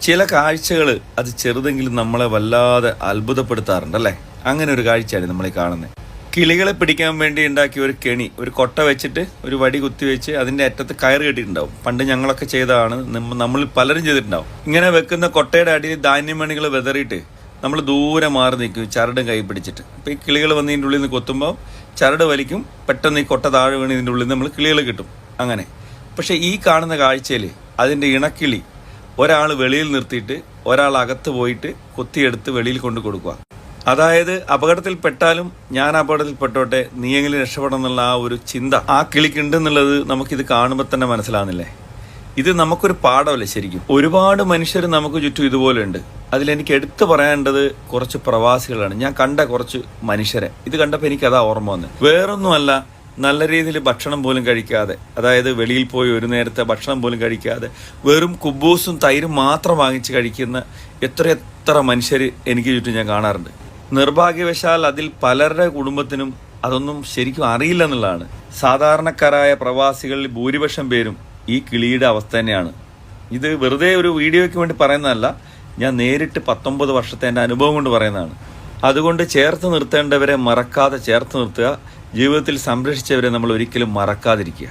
ചില കാഴ്ചകൾ അത് ചെറുതെങ്കിലും നമ്മളെ വല്ലാതെ അത്ഭുതപ്പെടുത്താറുണ്ടല്ലേ. അങ്ങനെ ഒരു കാഴ്ചയാണ് നമ്മളെ കാണുന്നത്. കിളികളെ പിടിക്കാൻ വേണ്ടി ഉണ്ടാക്കിയ ഒരു കെണി, ഒരു കൊട്ട വെച്ചിട്ട് ഒരു വടി കുത്തിവെച്ച് അതിൻ്റെ അറ്റത്ത് കയറ് കെട്ടിയിട്ടുണ്ടാവും. പണ്ട് ഞങ്ങളൊക്കെ ചെയ്തതാണ്, നമ്മളിൽ പലരും ചെയ്തിട്ടുണ്ടാവും. ഇങ്ങനെ വെക്കുന്ന കൊട്ടയുടെ അടിയിൽ ധാന്യമണികൾ വിതറിയിട്ട് നമ്മൾ ദൂരെ മാറി നിൽക്കും, ചരടും കൈ പിടിച്ചിട്ട്. അപ്പോൾ ഈ കിളികൾ വന്ന് ഇതിൻ്റെ ഉള്ളിൽ നിന്ന് കൊത്തുമ്പോൾ ചരട് വലിക്കും, പെട്ടെന്ന് ഈ കൊട്ട താഴെ വീണ് ഇതിൻ്റെ ഉള്ളിൽ നിന്ന് നമ്മൾ കിളികൾ കിട്ടും. അങ്ങനെ. പക്ഷേ ഈ കാണുന്ന കാഴ്ചയിൽ അതിൻ്റെ ഇണക്കിളി ഒരാൾ വെളിയിൽ നിർത്തിയിട്ട് ഒരാൾ അകത്ത് പോയിട്ട് കൊത്തിയെടുത്ത് വെളിയിൽ കൊണ്ട് കൊടുക്കുക. അതായത് അപകടത്തിൽ പെട്ടാലും ഞാൻ അപകടത്തിൽ പെട്ടോട്ടെ, നീയെങ്കിലും രക്ഷപ്പെടണം എന്നുള്ള ആ ഒരു ചിന്ത ആ കിളിക്കുണ്ടെന്നുള്ളത് നമുക്കിത് കാണുമ്പോൾ തന്നെ മനസ്സിലാവുന്നില്ലേ. ഇത് നമുക്കൊരു പാഠമല്ലേ ശരിക്കും. ഒരുപാട് മനുഷ്യർ നമുക്ക് ചുറ്റും ഇതുപോലെ ഉണ്ട്. അതിലെനിക്ക് എടുത്തു പറയേണ്ടത് കുറച്ച് പ്രവാസികളാണ്. ഞാൻ കണ്ട കുറച്ച് മനുഷ്യരെ ഇത് കണ്ടപ്പോൾ എനിക്കതാ ഓർമ്മ വന്നത്. വേറൊന്നുമല്ല, നല്ല രീതിയിൽ ഭക്ഷണം പോലും കഴിക്കാതെ, അതായത് വെളിയിൽ പോയി ഒരു നേരത്തെ ഭക്ഷണം പോലും കഴിക്കാതെ വെറും കുബൂസും തൈരും മാത്രം വാങ്ങിച്ച് കഴിക്കുന്ന എത്ര മനുഷ്യർ എനിക്ക് ചുറ്റും ഞാൻ കാണാറുണ്ട്. നിർഭാഗ്യവശാൽ അതിൽ പലരുടെ കുടുംബത്തിനും അതൊന്നും ശരിക്കും അറിയില്ല എന്നുള്ളതാണ്. സാധാരണക്കാരായ പ്രവാസികളിൽ ഭൂരിപക്ഷം പേരും ഈ കിളിയുടെ അവസ്ഥ തന്നെയാണ്. ഇത് വെറുതെ ഒരു വീഡിയോയ്ക്ക് വേണ്ടി പറയുന്നതല്ല, ഞാൻ നേരിട്ട് 19 വർഷത്തെ എൻ്റെ അനുഭവം കൊണ്ട് പറയുന്നതാണ്. അതുകൊണ്ട് ചേർത്ത് നിർത്തേണ്ടവരെ മറക്കാതെ ചേർത്ത് നിർത്തുക. ജീവിതത്തിൽ സംരക്ഷിച്ചവരെ നമ്മൾ ഒരിക്കലും മറക്കാതിരിക്കുക.